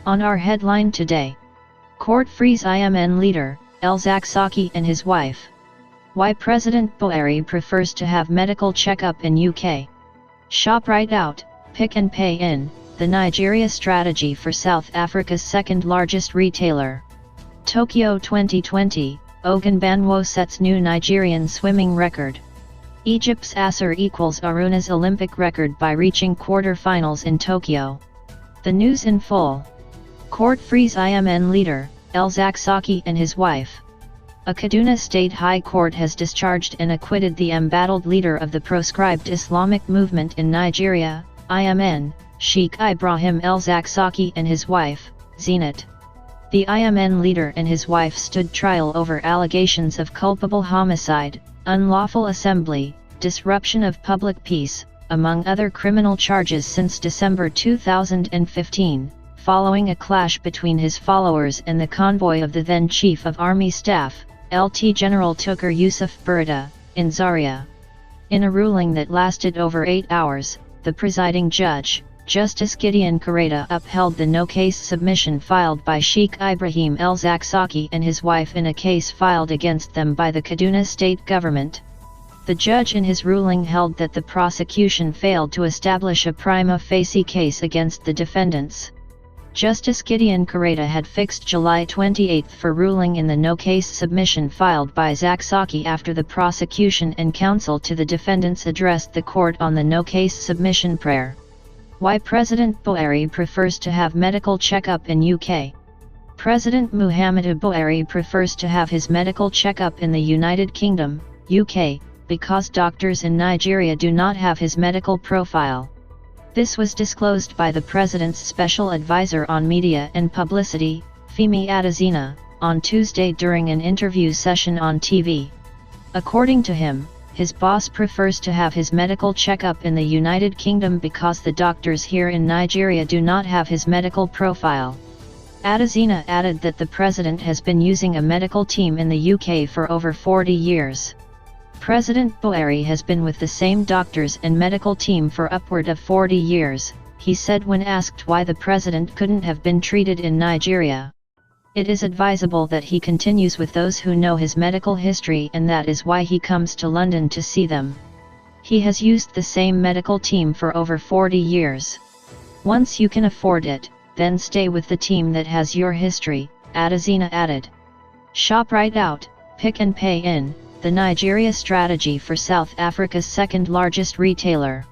On our headline today: Court frees IMN leader, El-Zakzaky and his wife. Why President Buhari prefers to have medical checkup in UK. Shoprite out, pick and pay in, the Nigeria strategy for South Africa's second largest retailer. Tokyo 2020, Ogunbanwo sets new Nigerian swimming record. Egypt's Assar equals Aruna's Olympic record by reaching quarter-finals in Tokyo. The news in full. Court frees IMN leader, El-Zakzaky and his wife. A Kaduna State High Court has discharged and acquitted the embattled leader of the proscribed Islamic movement in Nigeria, IMN, Sheikh Ibrahim El-Zakzaky and his wife, Zinat. The IMN leader and his wife stood trial over allegations of culpable homicide, unlawful assembly, disruption of public peace, among other criminal charges since December 2015, following a clash between his followers and the convoy of the then Chief of Army Staff, Lt. General Tukur Yusuf Burida, in Zaria. In a ruling that lasted over 8 hours, the presiding judge, Justice Gideon Kureta, upheld the no-case submission filed by Sheikh Ibrahim El-Zakzaky and his wife in a case filed against them by the Kaduna state government. The judge in his ruling held that the prosecution failed to establish a prima facie case against the defendants. Justice Gideon Kureta had fixed July 28 for ruling in the no-case submission filed by Zakzaky after the prosecution and counsel to the defendants addressed the court on the no-case submission prayer. Why President Buhari prefers to have medical checkup in UK. President Muhammadu Buhari prefers to have his medical checkup in the United Kingdom, UK, because doctors in Nigeria do not have his medical profile. This was disclosed by the President's Special Advisor on Media and Publicity, Femi Adesina, on Tuesday during an interview session on TV. According to him, his boss prefers to have his medical checkup in the United Kingdom because the doctors here in Nigeria do not have his medical profile. Adesina added that the President has been using a medical team in the UK for over 40 years. President Buhari has been with the same doctors and medical team for upward of 40 years, he said when asked why the President couldn't have been treated in Nigeria. It is advisable that he continues with those who know his medical history, and that is why he comes to London to see them. He has used the same medical team for over 40 years. Once you can afford it, then stay with the team that has your history, Adesina added. Shoprite out, pick and pay in, the Nigeria strategy for South Africa's second largest retailer.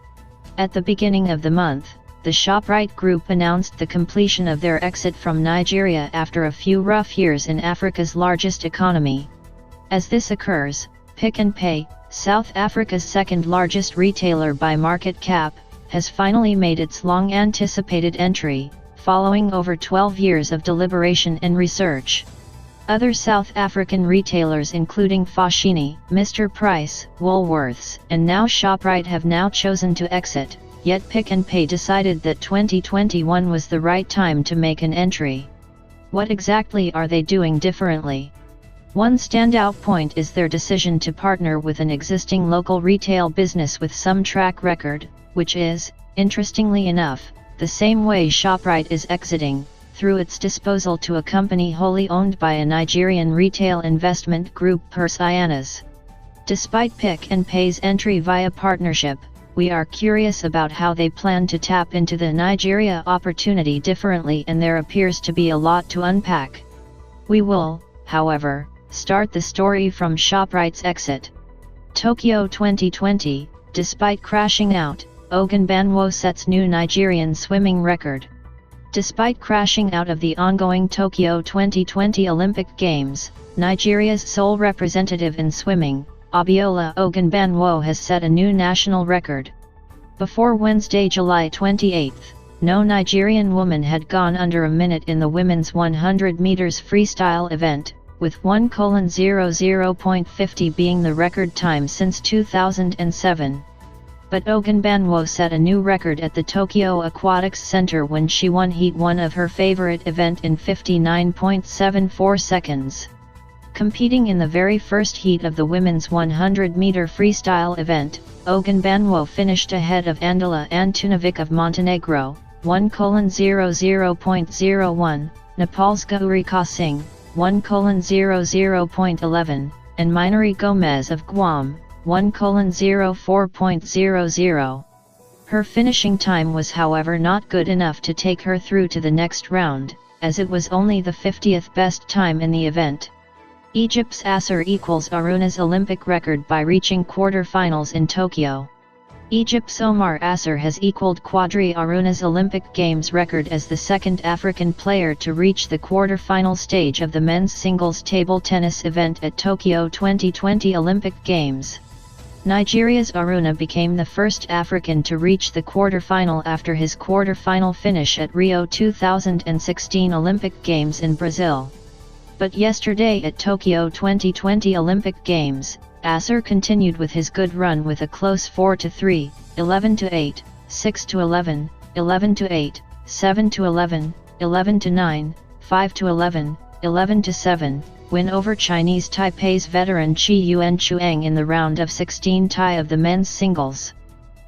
At the beginning of the month, the Shoprite Group announced the completion of their exit from Nigeria after a few rough years in Africa's largest economy. As this occurs, Pick n Pay, South Africa's second largest retailer by market cap, has finally made its long-anticipated entry, following over 12 years of deliberation and research. Other South African retailers including Foschini, Mr. Price, Woolworths, and now Shoprite have now chosen to exit, yet Pick n Pay decided that 2021 was the right time to make an entry. What exactly are they doing differently? One standout point is their decision to partner with an existing local retail business with some track record, which is, interestingly enough, the same way Shoprite is exiting, through its disposal to a company wholly owned by a Nigerian retail investment group Persianas. Despite Pick n Pay's entry via partnership, we are curious about how they plan to tap into the Nigeria opportunity differently, and there appears to be a lot to unpack. We will, however, start the story from Shoprite's exit. Tokyo 2020, despite crashing out, Ogunbanwo sets new Nigerian swimming record. Despite crashing out of the ongoing Tokyo 2020 Olympic Games, Nigeria's sole representative in swimming, Abiola Ogunbanwo, has set a new national record. Before Wednesday, July 28, no Nigerian woman had gone under a minute in the women's 100 meters freestyle event, with 1:00.50 being the record time since 2007. But Ogunbanwo set a new record at the Tokyo Aquatics Center when she won Heat 1 of her favorite event in 59.74 seconds. Competing in the very first heat of the women's 100-meter freestyle event, Ogunbanwo finished ahead of Andela Antunovic of Montenegro, 1:00.01, Nepal's Gaurika Singh, 1:00.11, and Minori Gomez of Guam, 1:04.00. Her finishing time was however not good enough to take her through to the next round, as it was only the 50th best time in the event. Egypt's Assar equals Aruna's Olympic record by reaching quarter-finals in Tokyo. Egypt's Omar Assar has equaled Quadri Aruna's Olympic Games record as the second African player to reach the quarter-final stage of the men's singles table tennis event at Tokyo 2020 Olympic Games. Nigeria's Aruna became the first African to reach the quarter-final after his quarter-final finish at Rio 2016 Olympic Games in Brazil. But yesterday at Tokyo 2020 Olympic Games, Assar continued with his good run with a close 4-3, 11-8, 6-11, 11-8, 7-11, 11-9, 5-11, 11-7, win over Chinese Taipei's veteran Qi Yuan Chuang in the round of 16 tie of the men's singles.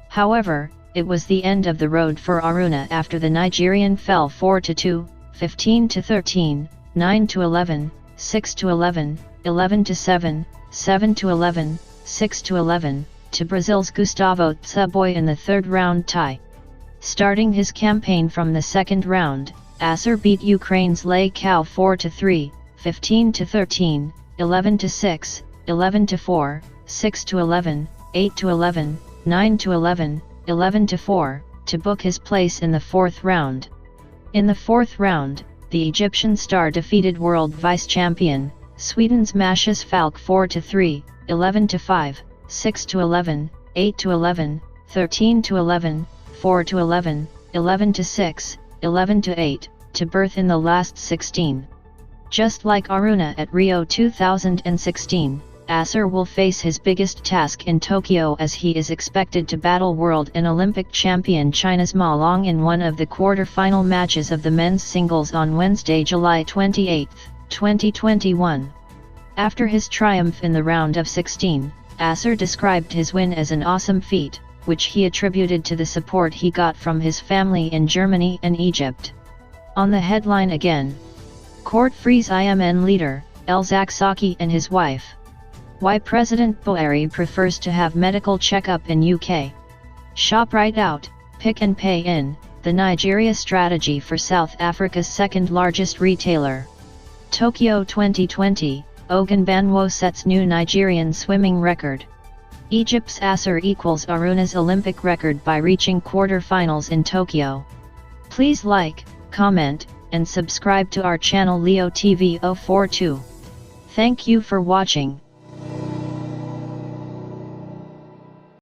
However, it was the end of the road for Aruna after the Nigerian fell 4-2, 15-13, 9-11, 6-11, 11-7, 7-11, 6-11, to Brazil's Gustavo Tsuboy in the third-round tie. Starting his campaign from the second round, Assar beat Ukraine's Lei Kao 4-3, 15-13, 11-6, 11-4, 6-11, 8-11, 9-11, 11-4, to book his place in the fourth round. In the fourth round, the Egyptian star defeated world vice-champion, Sweden's Matthias Falk 4-3, 11-5, 6-11, 8-11, 13-11, 4-11, 11-6, 11-8, to berth in the last 16. Just like Aruna at Rio 2016, Assar will face his biggest task in Tokyo as he is expected to battle world and Olympic champion China's Ma Long in one of the quarter-final matches of the men's singles on Wednesday, July 28, 2021. After his triumph in the round of 16, Assar described his win as an awesome feat, which he attributed to the support he got from his family in Germany and Egypt. On the headline again: Court frees IMN leader, El-Zakzaky and his wife. Why President Buhari prefers to have medical checkup in UK. Shoprite out, pick and pay in, the Nigeria strategy for South Africa's second largest retailer. Tokyo 2020, Ogunbanwo sets new Nigerian swimming record. Egypt's Assar equals Aruna's Olympic record by reaching quarter-finals in Tokyo. Please like, comment, and subscribe to our channel Leo TV 042. Thank you for watching.